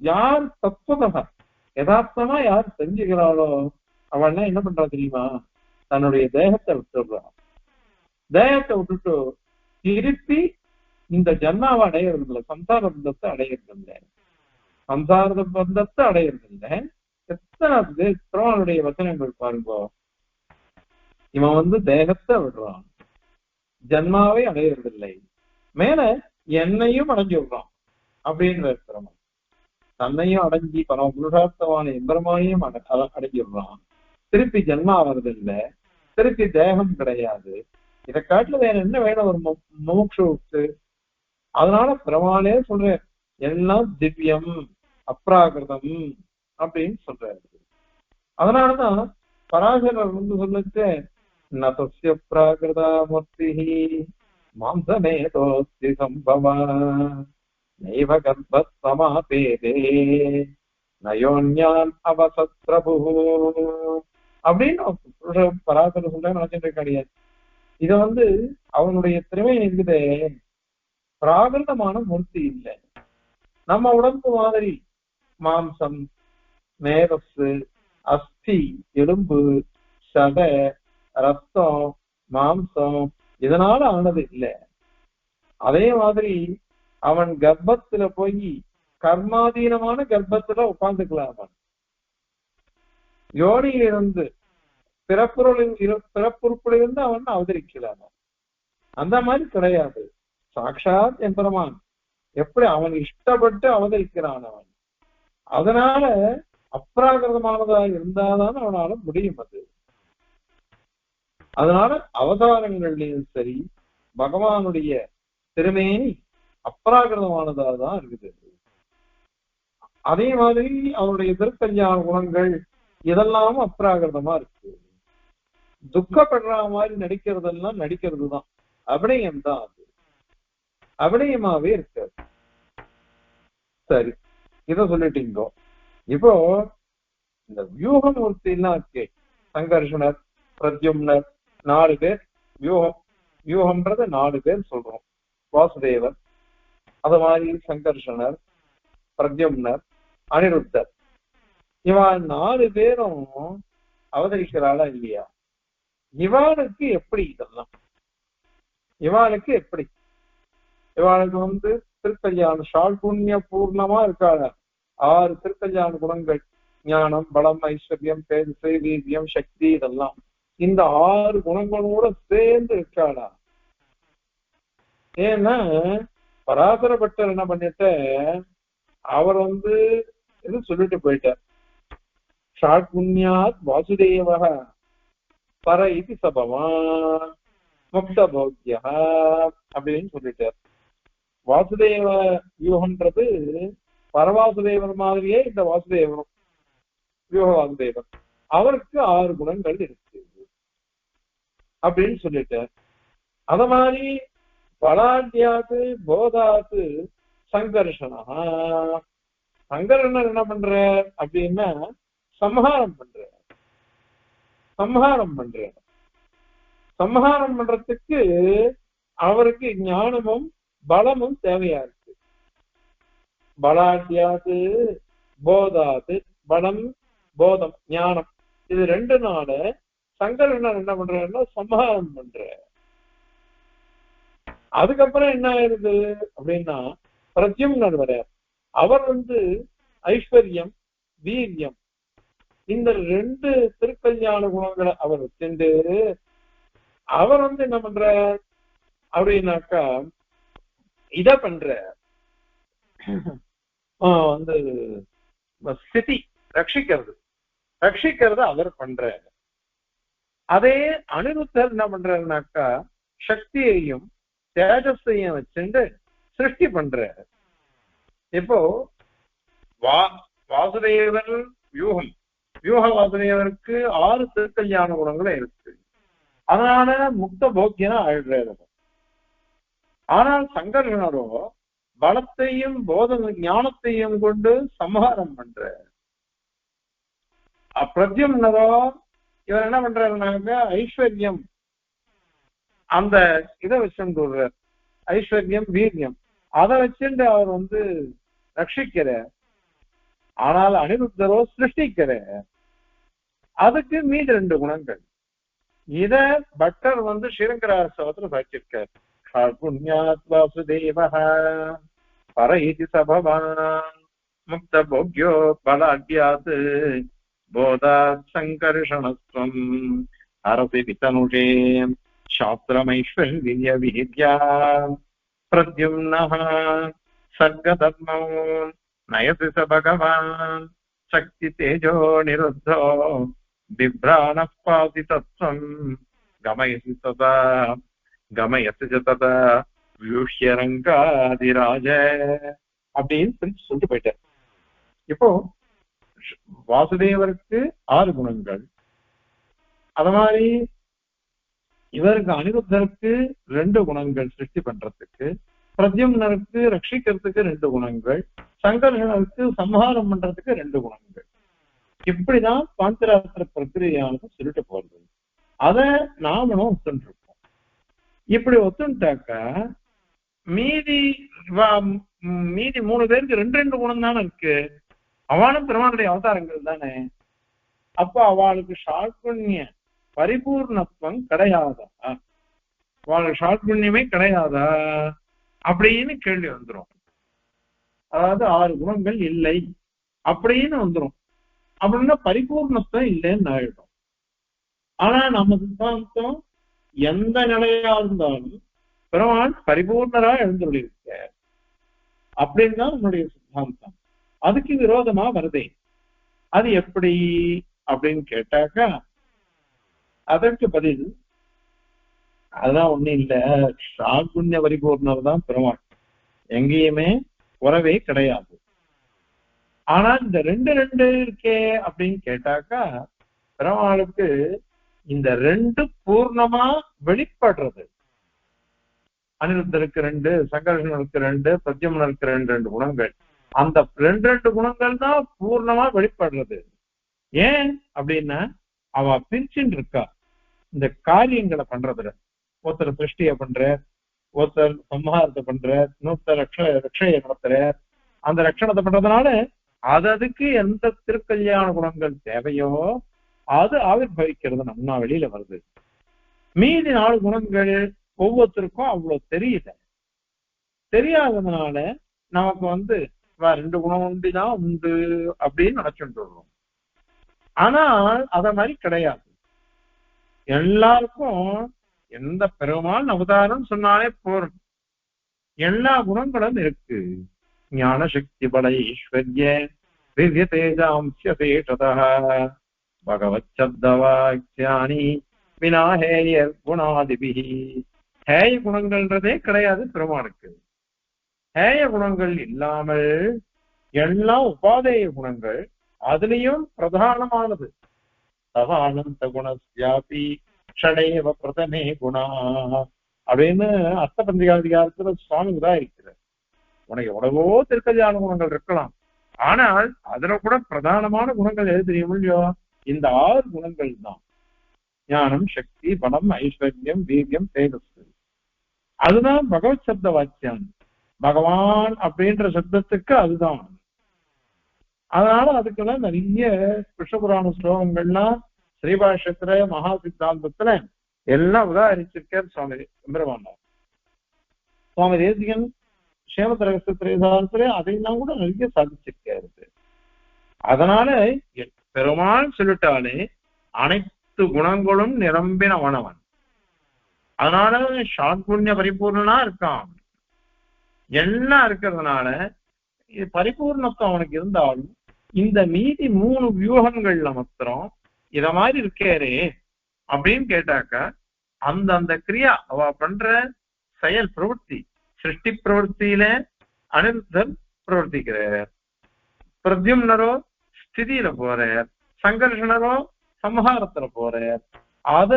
யார் தத்துவதா யதார்த்தமா யார் தெரிஞ்சுக்கிறாளோ அவள்லாம் என்ன பண்றா தெரியுமா? தன்னுடைய தேகத்தை விட்டுடுறா. தேகத்தை விட்டுட்டு திருப்பி இந்த ஜன்மாவை அடையிறது இல்லை, சம்சார பந்தத்தை அடையிறது இல்லை, சம்சார பந்தத்தை அடையிறது இல்லை. எத்தனை திருமாவளுடைய வசனங்கள் பாருங்க. இவன் தேகத்தை விடுறான், ஜன்மாவை அடையிறதில்லை, மேல என்னையும் அடைஞ்சு விடுறான் அப்படின்ற திறமை. தன்னையும் அடைஞ்சி பரம புருஷார்த்தமான எம்பெருமானையும் அடைஞ்சு விடுறான். திருப்பி ஜன்மா ஆவறதில்லை, திருப்பி தேகம் கிடையாது. இதை காட்டுல வேற என்ன வேணும் ஒரு மோட்சத்துக்கு? அதனால பெருமாளே சொல்றேன், எல்லாம் திவ்யம் அப்ராகிருதம் அப்படின்னு சொல்றாரு. அதனாலதான் பராசரர் சொல்லிட்டு நதஸ்ய பிராகிருதா மூர்த்தி மாம்சமேதோஸ்தி சம்பவ நைவ கர்ப்ப சமாபேதே நயோன்யான் அவசத் பிரபு அப்படின்னு பராசரர் சொல்ற நினைச்சிட்டு கிடையாது. இத அவனுடைய திறமை இருக்குதே, பிராகிருதமான மூர்த்தி இல்லை. நம்ம உடம்பு மாதிரி மாம்சம், மேரசு, அஸ்தி, எலும்பு, சத, ரத்தம், மாம்சம் இதனால ஆனது இல்லை. அதே மாதிரி அவன் கர்ப்பத்துல போய் கர்மாதீனமான கர்ப்பத்துல உட்கார்ந்துக்கலாம். அவன் யோனியிலிருந்து பிறப்புறுப்பிலிருந்து அவன் அவதரிக்கிறான். அந்த மாதிரி கிடையாது. சாட்சாத் எம்பெருமான் எப்படி அவன் இஷ்டப்பட்டு அவதரிக்கிறான் அவன். அதனால அப்ராகிருதமானதா இருந்தாதான் அவனால முடியும் அது. அதனால அவதாரங்கள்லயும் சரி பகவானுடைய திருமேனி அப்ராகிருதமானதாதான் இருக்குது. அதே மாதிரி அவருடைய திருக்கல்யாண குணங்கள் இதெல்லாம் அப்ராகிருதமா இருக்கு. துக்கப்படுற மாதிரி நடிக்கிறதெல்லாம் நடிக்கிறது தான், அபிநயம் தான். அது அபிநயமாவே இருக்காது. சரி, இத சொல்லிட்டீங்க. இப்போ இந்த வியூகமூர்த்தி எல்லாம் இருக்கே, சங்கர்ஷனர், பிரத்யும்னர், 4 பேர் வியூகம்ன்றது 4 பேர் சொல்றோம். வாசுதேவர், அது மாதிரி சங்கர்ஷனர், பிரத்யும்னர், அனிருத்தர், இவன் 4 பேரும் அவதரிக்கிறாளா இல்லையா? இவாளுக்கு எப்படி இதெல்லாம்? இவாளுக்கு எப்படி? இவாளுக்கு திருக்கல்யாண ஷால்புண்ணிய பூர்ணமா இருக்காள. 6 திருக்கல்யாண குணங்கள், ஞானம், பலம், ஐஸ்வர்யம், தேஜஸ், வீரியம், சக்தி, இதெல்லாம் இந்த 6 குணங்களோட சேர்ந்து இருக்காளா? ஏன்னா பராசர பட்டர் என்ன பண்ணிட்ட, அவர் இது சொல்லிட்டு போயிட்டார். ஷாட்புண்யாத் வாசுதேவ பர இதி சபவான் முக்த போக்யா அப்படின்னு சொல்லிட்டார். வாசுதேவ வியூகம்ன்றது பரவாசுதேவர் மாதிரியே இந்த வாசுதேவரும் வியூக வாசுதேவர், அவருக்கு 6 குணங்கள் இருக்கு அப்படின்னு சொல்லிட்டார். அத மாதிரி பலாத்யாத்து போதாத்து சங்கர்ஷனா, சங்கர்ஷனர் என்ன பண்ற அப்படின்னா சம்ஹாரம் பண்ற. சம்ஹாரம் பண்றதுக்கு அவருக்கு ஞானமும் பலமும் தேவையா இருக்கு. பலாத்யாது போதாது, பலம், போதம், ஞானம், இது 2 நாள சங்கரனர் என்ன பண்றாருன்னா சம்ஹாரம் பண்ற. அதுக்கப்புறம் என்ன ஆயிருது அப்படின்னா பிரத்யும்னர் வர. அவர் ஐஸ்வர்யம், வீரியம், இந்த 2 திருக்கல்யாண குணங்களை அவர் வச்சுட்டு அவர் என்ன பண்ற அப்படின்னாக்கா இத பண்ற ஸ்திதி ரட்சிக்கிறது அவர் பண்ற. அதே அனிருத்தர் என்ன பண்றாருனாக்கா சக்தியையும் தேஜஸையும் வச்சுட்டு சிருஷ்டி பண்ற. இப்போ வாசுதேவர் வியூக வாசுதேவருக்கு 6 திருக்கல்யாண குணங்களும் இருக்கு. அதனால முக்த போக்கியனா ஆயிடுறாரு. ஆனால் சங்கரனரோ பலத்தையும் போத ஞானத்தையும் கொண்டு சம்ஹாரம் பண்ற. பிரத்யும்னரோ இவர் என்ன பண்றாருனாக்க ஐஸ்வர்யம் அந்த இதை வச்சுட்டு ஐஸ்வர்யம் வீரியம் அதை வச்சுட்டு அவர் வந்து ரட்சிக்கிற. ஆனால் அனிருத்தரோ சிருஷ்டிக்கிற. அதுக்கு மீது 2 குணங்கள். இத பட்டர் வந்து ஸ்ரீரங்கராசவத்துல சாட்சிருக்கார். கார்புண்யாத் வாசுதேவஹ பரைதி சபவான் முக்த போக்யோ பலாத்யாத் போதாத் சங்கர்ஷணஸ்வம் அரசி விதனுஷே சாஸ்திரமைஸ்வர்ய வித்யா பிரத்யும்னஹ சர்கதர்மம் நயசி ச பகவான் சக்தி தேஜோ நிருத்தோ बिभ्राणः पाति तत्त्वम् गमयसि तदा गमयसि च तदा व्यूह्यरङ्गादिराज அப்படின்னு சொல்லிட்டு போயிட்டார். இப்போ வாசுதேவருக்கு 6 குணங்கள், அத மாதிரி இவருக்கு அனிருத்தருக்கு 2 குணங்கள் சிருஷ்டி பண்றதுக்கு, பிரத்யும்னருக்கு ரட்சிக்கிறதுக்கு 2 குணங்கள், சங்கர்ஷனருக்கு சம்ஹாரம் பண்றதுக்கு 2 குணங்கள். இப்படிதான் பாஞ்சராத்திர பிரக்கிரியானது சொல்லிட்டு போறது. அத நாமளும் ஒத்துருக்கோம். இப்படி ஒத்துட்டாக்கா மீதி 3 பேருக்கு 2 குணம் தானே இருக்கு. அவனும் பெருமானுடைய அவதாரங்கள் தானே. அப்ப அவளுக்கு ஷாட்புண்ணிய பரிபூர்ணத்துவம் கிடையாதா? அவளுக்கு ஷாட்புண்ணியமே கிடையாதா அப்படின்னு கேள்வி வந்துடும். அதாவது 6 குணங்கள் இல்லை அப்படின்னு வந்துடும். அப்படின்னா பரிபூர்ணத்துவம் இல்லைன்னு ஆயிடும். ஆனா நம்ம சித்தாந்தம் எந்த நிலையா இருந்தாலும் பெருமாள் பரிபூர்ணரா எழுந்துள்ளிருக்க அப்படின்னு தான் நம்முடைய சித்தாந்தம். அதுக்கு விரோதமா வருதே. அது எப்படி அப்படின்னு கேட்டாக்கா அதற்கு பதில் அதுதான் ஒண்ணு இல்ல. ஷாட்புண்ணிய பரிபூர்ணர் தான் பெருமாள், எங்கேயுமே உறவே கிடையாது. ஆனா இந்த 2 இருக்கே அப்படின்னு கேட்டாக்கா பெருமாளுக்கு இந்த 2 பூர்ணமா வெளிப்படுறது. அனிருத்தருக்கு 2, சங்கர்ஷனருக்கு 2, பிரத்யும்னருக்கு 2 குணங்கள். அந்த 2 குணங்கள் தான் பூர்ணமா வெளிப்படுறது. ஏன் அப்படின்னா அவ பிரிச்சுட்டு இருக்கா இந்த காரியங்களை பண்றதுல. ஒருத்தர் சிருஷ்டிய பண்ற, ஒருத்தர் சம்ஹாரத்தை பண்ற, இன்னொருத்தர் ரட்சையை நடத்துற. அந்த ரட்சணத்தை பண்றதுனால அதுக்கு எந்த திருக்கல்யாண குணங்கள் தேவையோ அது ஆவிர்வவிக்கிறது நம்ம வெளியில வருது. மீதி 4 குணங்கள் ஒவ்வொருத்தருக்கும் அவ்வளவு தெரியல. தெரியாததுனால நமக்கு வந்து 2 குணம் உண்டுதான் உண்டு அப்படின்னு நினைச்சுட்டு வருவோம். ஆனால் அத மாதிரி கிடையாது. எல்லாருக்கும் எந்த பெருமாள் அவதாரம் சொன்னாலே போறோம், எல்லா குணங்களும் இருக்கு. ஞான சக்தி பல ஈஸ்வர்ய திவ்ய தேஜாம்சிய சேஷதः பகவத் சப்தவாக்யானி வினா ஹேயர் குணாதிபிஹி. ஹேய குணங்கள்ன்றதே கிடையாது பெருமானுக்கு. ஹேய குணங்கள் இல்லாமல் எல்லாம் உபாதேய குணங்கள். அதுலயும் பிரதானமானது தவானந்த குணஸ்யாபி ஷடேவ பிரதமே குணா அப்படின்னு அர்த்தபந்திகாதிகாரத்துல சுவாமி உதாரிக்கிறார். உனக்கு எவ்வளவோ திருக்கல்யாண குணங்கள் இருக்கலாம், ஆனால் அதுல கூட பிரதானமான குணங்கள் எது தெரியும் இல்லையோ? இந்த 6 குணங்கள் தான். ஞானம், சக்தி, பலம், ஐஸ்வர்யம், வீரியம், தேஜஸ். அதுதான் பகவத் சப்த வாக்கியம். பகவான் அப்படின்ற சப்தத்துக்கு அதுதான். அதனால அதுக்கெல்லாம் நிறைய கிருஷ்ணபுராண ஸ்லோகங்கள்லாம் ஸ்ரீபாஷ்யத்துல மகா சித்தாந்தத்துல எல்லாம் உதாரிச்சிருக்கார் சுவாமி எம்பெருமானார். சுவாமி தேசிகன் சேமத்திரகத்துல அதையெல்லாம் கூட நிறைய சாதிச்சிருக்காரு. அதனால பெருமாள் சொல்லிட்டாலே அனைத்து குணங்களும் நிரம்பினவனவன். அதனால ஷாட்புண்ணிய பரிபூர்ணனா இருக்கான். எல்லாம் இருக்கிறதுனால பரிபூர்ணத்துவம் அவனுக்கு இருந்தாலும் இந்த மீதி 3 வியூகங்கள்ல மாத்திரம் இத மாதிரி இருக்கேரே அப்படின்னு கேட்டாக்கா அந்த கிரியா அவ பண்ற செயல் பிரவൃத்தி, சிருஷ்டி பிரவൃத்தியில அனிருத்தர் பிரவர்த்திக்கிறார், பிரத்யும்னரோ ஸ்திதியில போறார், சங்கர்ஷனரோ சம்ஹாரத்துல போறார்.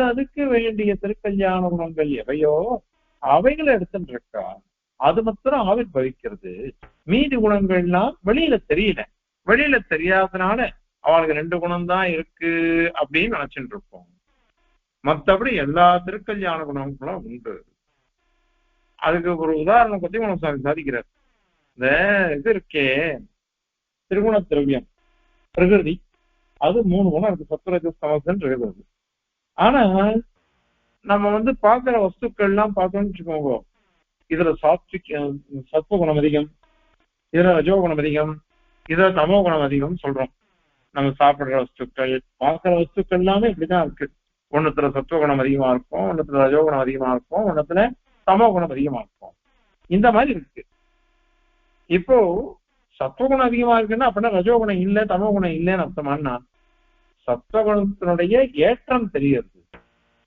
அதுக்கு வேண்டிய திருக்கல்யாண குணங்கள் எவையோ அவைகளை எடுத்துட்டு இருக்கா. அது மாத்திரம் ஆவிர்பவிக்கிறது. மீதி குணங்கள்லாம் வெளியில தெரியல. வெளியில தெரியாதனால அவளுக்கு 2 குணம் தான் இருக்கு அப்படின்னு நினைச்சுட்டு இருப்போம். மற்றபடி எல்லா திருக்கல்யாண குணங்களும் உண்டு. அதுக்கு ஒரு உதாரணம் கொத்திமன சுவாமி சாதிக்கிறார். இந்த இது இருக்கே திருகுண திரவியம் பிரகிருதி, அது 3 குணம் இருக்கு, சத்வரஜஸ்தமசன் இருக்குது. ஆனா நம்ம பாக்குற வஸ்துக்கள் எல்லாம் பார்த்தோம்னு வச்சுக்கோங்க, இதுல சத்துவகுணம் அதிகம், இதுல ரஜோகுணம் அதிகம், இதுல தமோ குணம் அதிகம் சொல்றோம். நம்ம சாப்பிடுற வஸ்துக்கள் பார்க்கிற வஸ்துக்கள் எல்லாமே இப்படிதான் இருக்கு. ஒண்ணுத்துல சத்துவகுணம் அதிகமா இருக்கும், ஒண்ணுத்துல ரஜோகுணம் அதிகமா இருக்கும், ஒண்ணுத்துல தமோ குணம் அதிகமா இருக்கும். இந்த மாதிரி இருக்கு. இப்போ சத்துவகுணம் அதிகமா இருக்குன்னா அப்படின்னா ரஜோகுணம் இல்லை தமோ குணம் இல்லைன்னு அர்த்தமானா, சத்துவகுணத்தினுடைய ஏற்றம் தெரியுது.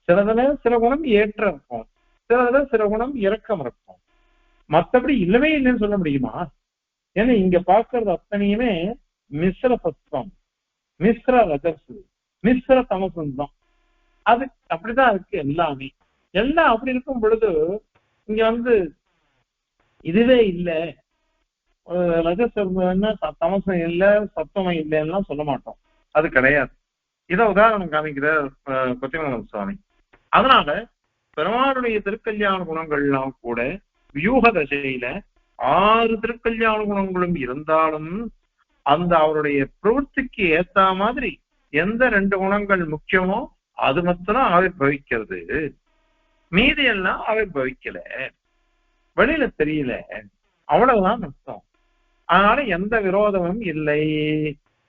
சிலதுல சில குணம் ஏற்றம் இருக்கும், சிலதுல சில குணம் இறக்கம் இருக்கும். மற்றபடி இல்லவே இல்லைன்னு சொல்ல முடியுமா? ஏன்னா இங்க பாக்குறது அத்தனையுமே மிஸ்ர சத்துவம், மிஸ்ர ரஜசு, மிஸ்ர தமசம் தான். அது அப்படிதான் இருக்கு எல்லாமே. எல்லாம் அப்படி இருக்கும் பொழுது இங்க இதுவே இல்லை, ரஜஸ் இருந்ததுன்னா தமசம் இல்லை சத்துவம் இல்லைன்னா சொல்ல மாட்டோம். அது கிடையாது. இதை உதாரணம் காமிக்கிற கொத்திமங்கலம் சுவாமி. அதனால பெருமாளுடைய திருக்கல்யாண குணங்கள்லாம் கூட வியூக தசையில 6 திருக்கல்யாண குணங்களும் இருந்தாலும் அந்த அவருடைய பிரவൃத்திக்கு ஏத்த மாதிரி எந்த 2 குணங்கள் முக்கியமோ அது மாத்திரம் ஆவிர்பவிக்கிறது. மீதி எல்லாம் ஆவிர்பவிக்கல, வெளியில தெரியல, அவ்வளவுதான் அர்த்தம். அதனால எந்த விரோதமும் இல்லை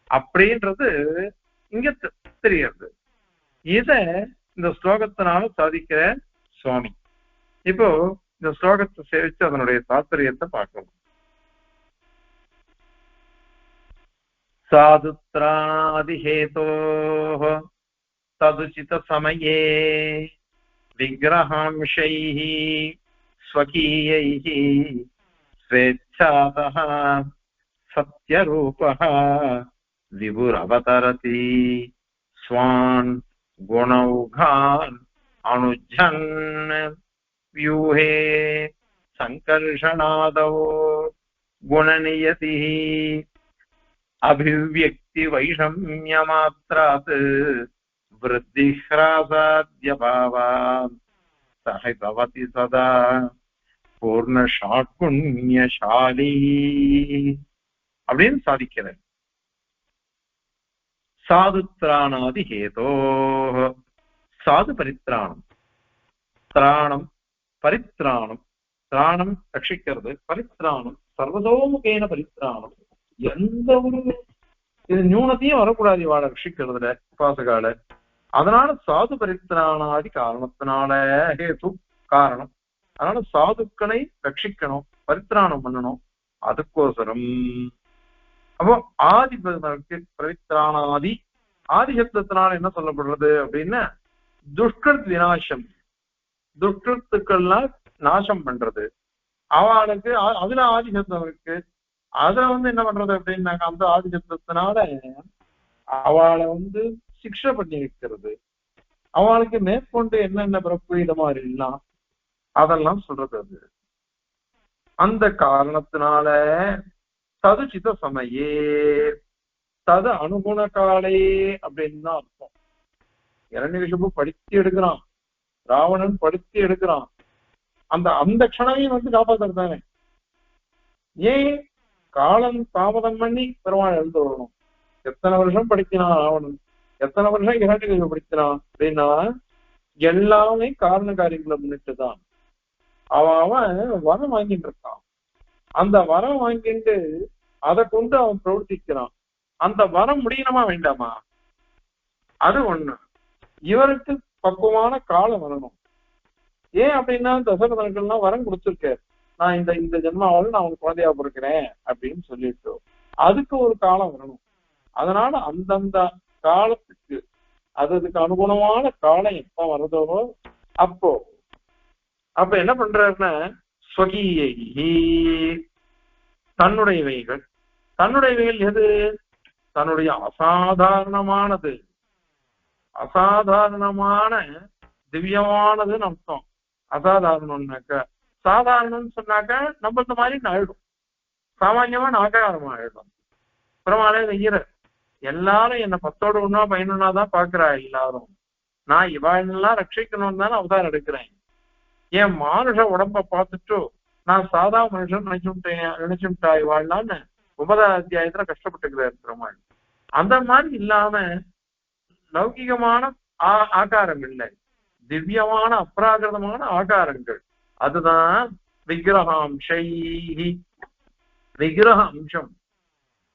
அப்படின்றது இங்க தெரியுது. இத இந்த ஸ்லோகத்தினால சாதிக்கிற சுவாமி. இப்போ இந்த ஸ்லோகத்தை சேவிச்சு அதனுடைய தாத்பரியத்தை பார்க்கணும். சாதுத்ராதிஹேதோஹ ததுசித சமயே விக்கிரஹாம்சைஹ ஸ்வகீயைஹ ஸ்வேச்சாதஹ சத்யரூபஹ விபுரவதரதி ஸ்வான் குணௌகான் அனுஜன் வியூஹே சங்கர்ஷணாதோ குணநியதி அபிவ்யக்தி வைஷம்யமாத்ராத் விருத்திஹ்ராசாத்யபாவாத் சஹிதவதி சதா பூர்ண ஷாட்குண்யசாலி அப்படின்னு சாதிக்கிறார். சாதுத்ராணாதி ஹேதோ, சாது பரித்ராணம், திராணம் பரித்ராணம், திராணம் ரட்சிக்கிறது, பரித்ராணம் சர்வதோமுகேன பரித்ராணம், எந்த ஒரு இது நியூனத்தையும் வரக்கூடாது வாழ ரட்சிக்கிறதுல உபாசகால. அதனால சாது பரித்ராணாதி காரணத்தினால ஹேது காரணம். அதனால சாதுக்களை ரட்சிக்கணும், பரித்ராணம் பண்ணணும். அதுக்கோசரம் அப்போ ஆதி பரித்ராணாதி ஆதிசப்தத்தினால என்ன சொல்லப்படுறது அப்படின்னா துஷ்கிருத் விநாசம், துஷ்கிருத்துக்கள்லாம் நாசம் பண்றது. அவளுக்கு அதுல ஆதிசப்தம் இருக்கு. அதுல என்ன பண்றது அப்படின்னாக்க அந்த ஆதிசப்தத்தினால அவளை சிக்ஷை பண்ணி வைக்கிறது. அவளுக்கு மேற்கொண்டு என்னென்ன பிறப்பு இது மாதிரி எல்லாம் அதெல்லாம் சொல்றது. அது அந்த காரணத்தினால ததுசித சமயே, தது அனுகுண காலே அப்படின்னு தான் அர்த்தம். இரண்யகசிபு படுத்தி எடுக்கிறான், ராவணன் படுத்தி எடுக்கிறான். அந்த க்ஷணையும் காப்பாத்துறது தானே. ஏன் காலம் தாமதம் பண்ணி பெருமாள் எழுந்து வரணும்? எத்தனை வருஷம் படிக்கிறான் ராவணன், எத்தனை வருஷம் இரண்யகசிபு படிக்கிறான் அப்படின்னா எல்லாமே காரண காரியங்களை முன்னிட்டுதான். அவன் வரம் வாங்கிட்டு இருக்கான். அந்த வரம் வாங்கிட்டு அதை கொண்டு அவன் பிரவர்த்திக்கிறான். அந்த வரம் முடியணுமா வேண்டாமா? அது ஒண்ணு. இவருக்கு பக்குவமான காலம் வரணும். ஏன் அப்படின்னா தசரதனுக்கெல்லாம் வரம் கொடுத்துருக்காரு, நான் இந்த ஜென்மாவில் நான் உனக்கு குழந்தையா பிறக்கிறேன் அப்படின்னு சொல்லிட்டு அதுக்கு ஒரு காலம் வரணும். அதனால அந்தந்த காலத்துக்கு அதுக்கு அனுகுணமான காலம் எப்ப வருதோ அப்ப என்ன பண்றாருன்னா ஸ்வகீயை, தன்னுடையவைகள். தன்னுடையவைகள் எது? தன்னுடைய அசாதாரணமானது, அசாதாரணமான திவ்யமானதுன்னு அர்த்தம். அசாதாரணம்னாக்க சாதாரணம்னு சொன்னாக்க நம்ம இந்த மாதிரி ஆயிடும், சாமான்யமா ஆகாரமா ஆயிடும். பெருமாளே வெய்யற எல்லாரும் என்ன 10ஓட 1 11தான் பாக்குறா எல்லாரும். நான் இவாளெல்லாம் ரட்சிக்கணும்னு தானே அவதாரம் எடுக்கிறேன். என் மானுஷ உடம்ப பார்த்துட்டு நான் சாதா மனுஷன் நினைச்சுட்டா இவாள்லான்னு 9ஆம் அத்தியாயத்துல கஷ்டப்பட்டுக்கிறார் பெருமாள். அந்த மாதிரி இல்லாம லௌகிகமான ஆகாரங்கள்ல திவ்யமான அப்ராகிருதமான ஆகாரங்கள், அதுதான் விக்கிரகாம்சை. விக்கிரக அம்சம்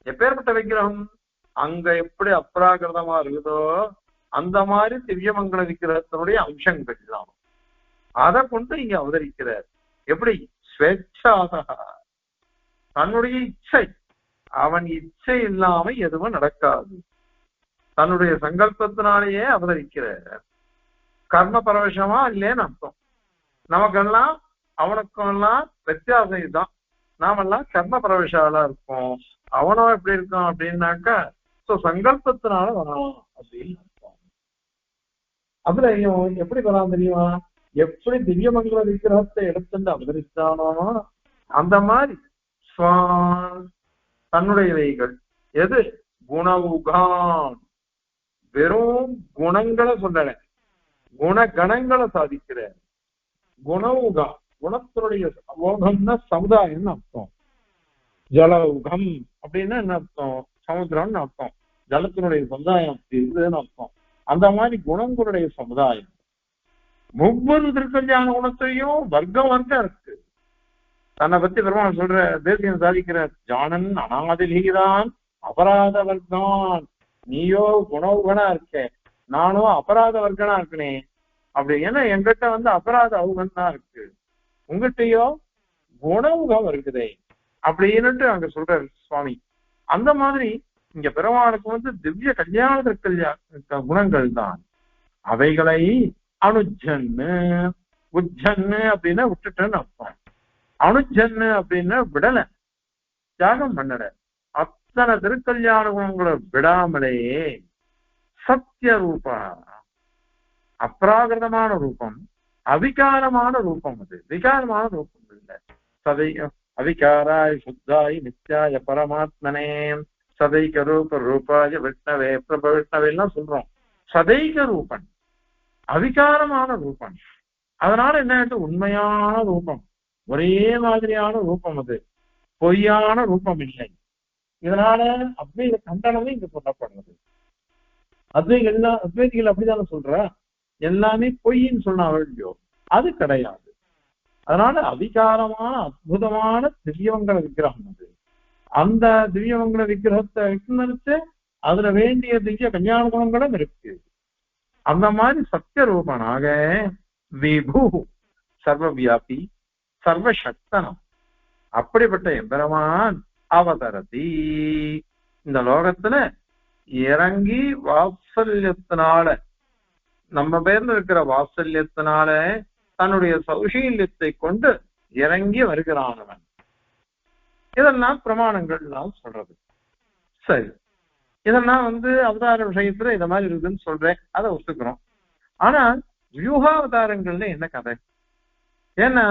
எப்பேற்பட்ட விக்கிரகம்? அங்க எப்படி அப்ராகிருதமா இருக்குதோ அந்த மாதிரி திவ்யமங்கல விக்கிரகத்தினுடைய அம்சங்கள் தான். அதை கொண்டு இங்க அவதரிக்கிறார். எப்படி? ஸ்வேச்சாக, தன்னுடைய இச்சை, அவன் இச்சை இல்லாம எதுவும் நடக்காது, தன்னுடைய சங்கல்பத்தினாலேயே அவதரிக்கிறார். கர்ம பரவசமா இல்லேன்னு அர்த்தம். நமக்கெல்லாம் அவனுக்கெல்லாம் வித்தியாசம் தான். நாமெல்லாம் கர்ம பரவசாலா இருக்கோம், அவனோ எப்படி இருக்கான் அப்படின்னாக்கா சங்கல்பத்தினால வரலாம் அப்படின்னு அர்த்தம். அதுல எப்படி வரான் தெரியுமா? எப்படி திவ்யமங்கல விக்கிரகத்தை எடுத்துட்டு அவதரித்தானோ அந்த மாதிரி தன்னுடையவைகள். எது? குணவுகான். வெறும் குணங்களை சொல்லல, குணகணங்களை சாதிக்கிற. குணவுகா, குணத்தினுடைய ஓகம்னா சமுதாயம்னு அர்த்தம். ஜலவுகம் அப்படின்னா என்ன அர்த்தம்? சமுத்திரம்னு அர்த்தம். ஜலத்தினுடைய சமுதாயம் இதுன்னு அர்த்தம். அந்த மாதிரி குணங்களுடைய சமுதாயம். ஒவ்வொரு திருக்கல்யாண குணத்தையும் வர்க்கம் இருக்கு. தன்னை பத்தி பெருமாள் சொல்ற, தேசியம் சாதிக்கிற, ஜானன் அனாதிலிதான் அபராத வர்க்கம். நீயோ குணவுகனா இருக்க, நானும் அபராத வர்க்கனா இருக்கனே அப்படி. ஏன்னா எங்கிட்ட அபராத அவுகன் தான் இருக்கு, உங்ககிட்டயோ குணவுகம் இருக்குதே அப்படின்னுட்டு அங்க சொல்றாரு சுவாமி. அந்த மாதிரி இங்க பெருமாளுக்கு திவ்ய கல்யாண திருக்கல்யாண குணங்கள் தான். அவைகளை அனுஜன்னு, உஜ்ஜன்னு அப்படின்னா விட்டுட்டேன்னு அர்த்தம். அனுஜன்னு அப்படின்னா விடல, தியாகம் பண்ணல. அத்தனை திருக்கல்யாண குணங்களை விடாமலேயே சத்திய ரூபா, அப்ராகிருதமான ரூபம், அவிகாரமான ரூபம். அது விகாரமான ரூபம் இல்லை. சதை அவிகாராய் சுத்தாய் நித்யாய பரமாத்மனே சதைக ரூப ரூபாய விஷ்ணவே பிரப விஷ்ணவே எல்லாம் சொல்றோம். சதைக ரூபன், அவிகாரமான ரூபம். அதனால என்ன ஆயிட்டு? உண்மையான ரூபம், ஒரே மாதிரியான ரூபம். அது பொய்யான ரூபம் இல்லை. இதனால அத்வைத கண்டனமே இங்க சொல்லப்படுறது. அத்வைதிகள் அப்படித்தானே சொல்ற, எல்லாமே பொய்ன்னு சொன்ன அவழியோ, அது கிடையாது. அதனால அவிகாரமான அற்புதமான திவ்யமங்கல விக்கிரகம் அது. அந்த திவ்யமங்கல விக்கிரகத்தை நினைச்சு அதுல வேண்டிய திவ்ய கல்யாண குணங்களும் இருக்கு. அந்த மாதிரி சத்திய ரூபனாக விபு, சர்வவியாபி, சர்வசக்தனம், அப்படிப்பட்ட எம்பெருமான் அவதரதி. இந்த லோகத்துல இறங்கி வாத்சல்யத்தினால, நம்ம பேர்ல இருக்கிற வாத்சல்யத்தினால தன்னுடைய சௌசீல்யத்தை கொண்டு இறங்கி வருகிறானவன். இதெல்லாம் பிரமாணங்கள்லாம் சொல்றது. சரி, இதெல்லாம் அவதார விஷயத்துல இத மாதிரி இருக்குதுன்னு சொல்றேன், அதை ஒத்துக்கிறோம். ஆனா வியூகாவதாரங்கள்ல என்ன கதை? ஏன்னா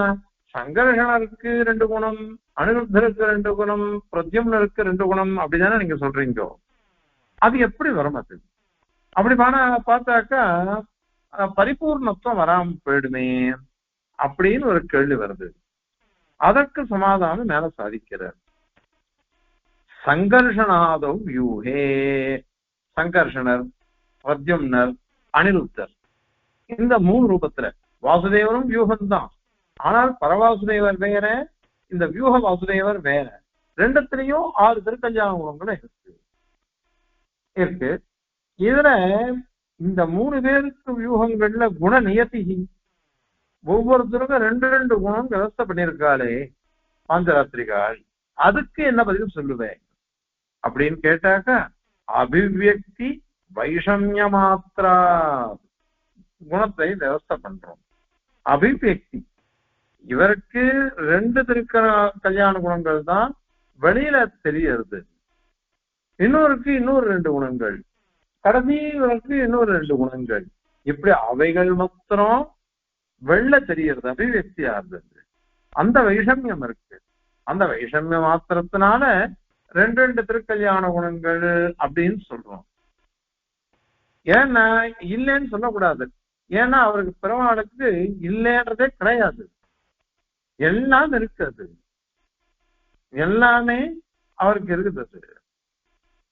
சங்கர்ஷனருக்கு 2 குணம், அனிருத்தருக்கு 2 குணம், பிரத்யும்னருக்கு 2 குணம் அப்படிதானே நீங்க சொல்றீங்க. அது எப்படி வரும்? அது அப்படி பார்த்தாக்கா பரிபூர்ணத்துவம் வராம போயிடுமே அப்படின்னு ஒரு கேள்வி வருது. அதற்கு சமாதானம் மேல சாதிக்கிறார். சங்கர்ஷனாதவ் வியூஹே, சங்கர்ஷனர், பிரத்யும்னர், அனிருத்தர், இந்த 3 ரூபத்துல வாசுதேவரும் வியூகம்தான். ஆனால் பரவாசுதேவர் வேற, இந்த வியூக வாசுதேவர் வேற. 2த்துலயும் 6 திருக்கல்யாண குணங்களும் இருக்கு. இதுல இந்த 3 பேருக்கு வியூகங்கள்ல குண நியதி, ஒவ்வொருத்தருக்கும் 2 குணம் விவஸ்தை பண்ணியிருக்காளே பாஞ்சராத்திரிகாள். அதுக்கு என்ன பதில் சொல்லுவேன் அப்படின்னு கேட்டாக்கா, அபிவியக்தி வைஷமிய மாத்திரா குணத்தை விவஸ்தை பண்றோம். அபிவியக்தி, இவருக்கு 2 கல்யாண குணங்கள் தான் வெளியில தெரியறது, இன்னொருக்கு இன்னொரு 2 குணங்கள், கடைசிவருக்கு இன்னொரு 2 குணங்கள். இப்படி அவைகள் மாத்திரம் வெள்ள தெரியறது, அபிவியக்தி ஆறுது. அந்த வைஷமியம் இருக்கு. அந்த வைஷமிய மாத்திரத்தினால ரெண்டு திருக்கல்யாண குணங்கள் அப்படின்னு சொல்றோம். ஏன்னா இல்லைன்னு சொல்லக்கூடாது. ஏன்னா அவருக்கு பெருமாளுக்கு இல்லைன்றதே கிடையாது, எல்லாம் இருக்குது, எல்லாமே அவருக்கு இருக்குது.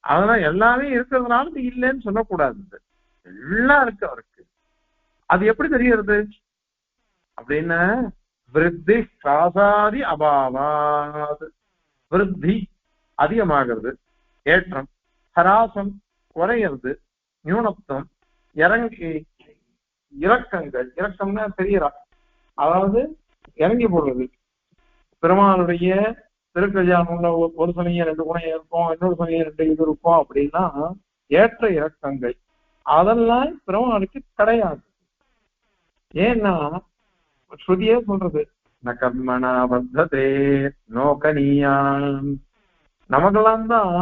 அதனால எல்லாமே இருக்கிறதுனால இல்லைன்னு சொல்லக்கூடாது, எல்லாம் இருக்கு அவருக்கு. அது எப்படி தெரிகிறது அப்படின்னா விருத்தி காசாதி அபாவாது. விருத்தி அதிகமாகிறது, ஏற்றம், ஹராசம் குறையிறது, நியூனத்துவம் இறக்கங்கள், இறக்கம்னா பெரிய அதாவது இறங்கி போடுறது. பெருமாளுடைய திருக்கல்யாணம்ல ஒரு சமயம் 2 குணம் இருக்கும், இன்னொரு சமயம் 2 இது இருக்கும் அப்படின்னா ஏற்ற இறக்கங்கள் அதெல்லாம் பெருமாளுக்கு கிடையாது. ஏன்னா ஸ்ருதியே சொல்றது ந கர்மணா பத்ததே நோகனியான். நமக்கெல்லாம் தான்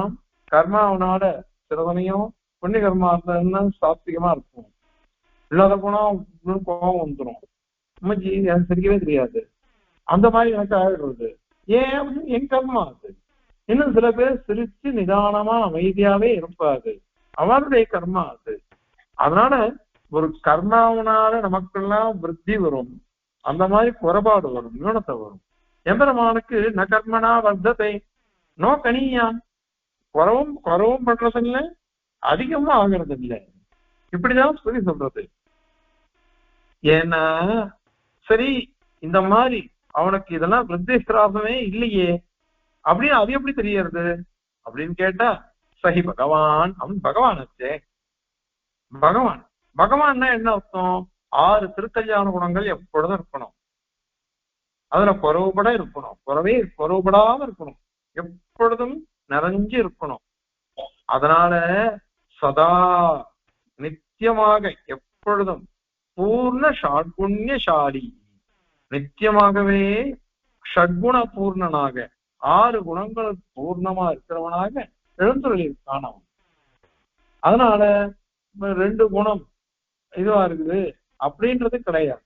கர்மாவனால சில சமயம் புண்ணிய கர்மா இருந்தா சாத்விகமா இருக்கும், இல்லாத போனா கோபம் வந்துடும், உண்மைக்கு எனக்கு தெரியவே தெரியாது, அந்த மாதிரி எனக்கு ஆகிடுறது. ஏன் என் கர்மா அது. இன்னும் சில பேர் சிரிச்சு நிதானமா அமைதியாவே இருப்பாது, அவருடைய கர்மா அது. அதனால ஒரு கர்மாவனால நமக்கெல்லாம் விருத்தி வரும், அந்த மாதிரி குறைபாடு வரும், நியூனத்தை வரும். எம்பெருமானுக்கு ந கர்மனா வர்த்தத்தை நோ கனியான். குறவும் பண்றது இல்லை, அதிகமா ஆகிறது இல்லை. இப்படிதான் சொல்லி சொல்றது. ஏன்னா சரி இந்த மாதிரி அவனுக்கு இதெல்லாம் விருத்திஸ்திராசமே இல்லையே அப்படின்னு அது எப்படி தெரியறது அப்படின்னு கேட்டா சஹி பகவான், அவன் பகவானச்சே. பகவான்னா என்ன அர்த்தம்? 6 திருக்கல்யாண குணங்கள் எப்பொழுதும் இருக்கணும், அதுல குறவுபட இருக்கணும், குறவுபடாம இருக்கணும், எப்பொழுதும் நிறைஞ்சு இருக்கணும். அதனால சதா நித்தியமாக எப்பொழுதும் பூர்ண ஷாட்குண்யசாலி, நித்தியமாகவே ஷட்குண பூர்ணனாக 6 குணங்கள் பூர்ணமா இருக்கிறவனாக எழுந்துள்ளிருக்கான் அவன். அதனால 2 குணம் இதுவா இருக்குது அப்படின்றது கிடையாது.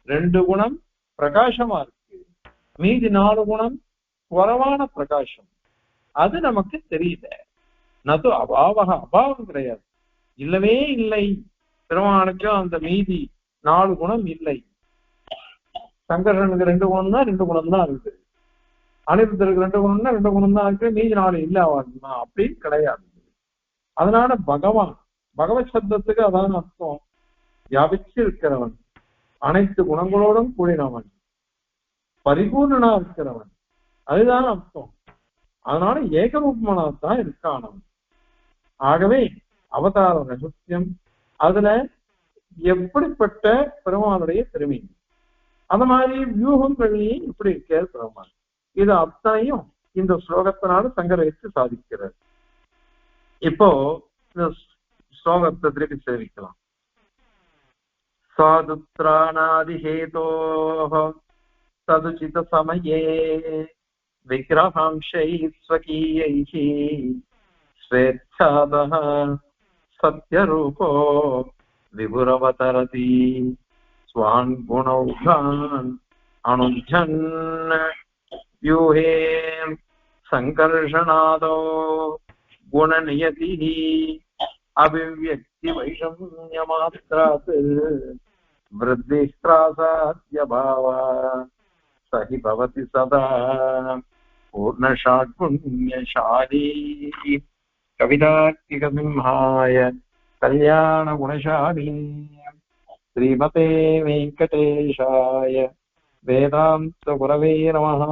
2 குணம் பிரகாசமா இருக்கு, மீதி 4 குணம் குறைவான பிரகாசம். அது நமக்கு தெரியல. நது அபாவம் கிடையாது, இல்லவே இல்லை. பெருமானுக்கும் அந்த மீதி 4 குணம் இல்லை. சங்கரனுக்கு 2 குணம் தான், 2 குணம் தான் இருக்குது. அனிருத்தருக்கு 2 குணம்னா 2 குணம் தான் இருக்கு, மீதி 4 இல்ல அப்படின்னு கிடையாது. அதனால பகவத் சப்தத்துக்கு அதான் அர்த்தம், வியாபிச்சு இருக்கிறவன், அனைத்து குணங்களோடும் கூடினவன், பரிபூர்ணனா இருக்கிறவன், அதுதான் அர்த்தம். அதனால ஏகரூபமனா தான் இருக்கானவன். ஆகவே அவதார ரகசியம் அதுல எப்படிப்பட்ட பெருமானுடைய பெருமை, அந்த மாதிரி வியூகங்கள்லயும் இப்படி இருக்க பெருமான். இது அத்தனையும் இந்த ஸ்லோகத்தினால சங்கரவித்து சாதிக்கிறார். இப்போ இந்த ஸ்லோகத்தை திருப்பி சேவிக்கலாம். சாதுத்ராணாதிஹேதோ ததுசித சமயே விக்கிரகாம்சை ஸ்வகீயைஹ ஸ்வேச்சாதஹ சத்யரூபோ விபுரவதரதி ஸ்வான் குணௌகான் அனுஜன் வ்யூஹே சங்கர்ஷணாதோ குணநியதிஹ அபிவ்யக்தி வைஷம்யமாத்ராத் விருத்திஸ்திராசாத்யபாவா சஹி பவதி சதா பூர்ணஷாட்குண்யசாலி. கவிதார்க்கிகசிம்ஹாய கல்யாண குணசாலினே ஸ்ரீமதே வெங்கடேஷாய வேதாந்த குரவே நமஹ.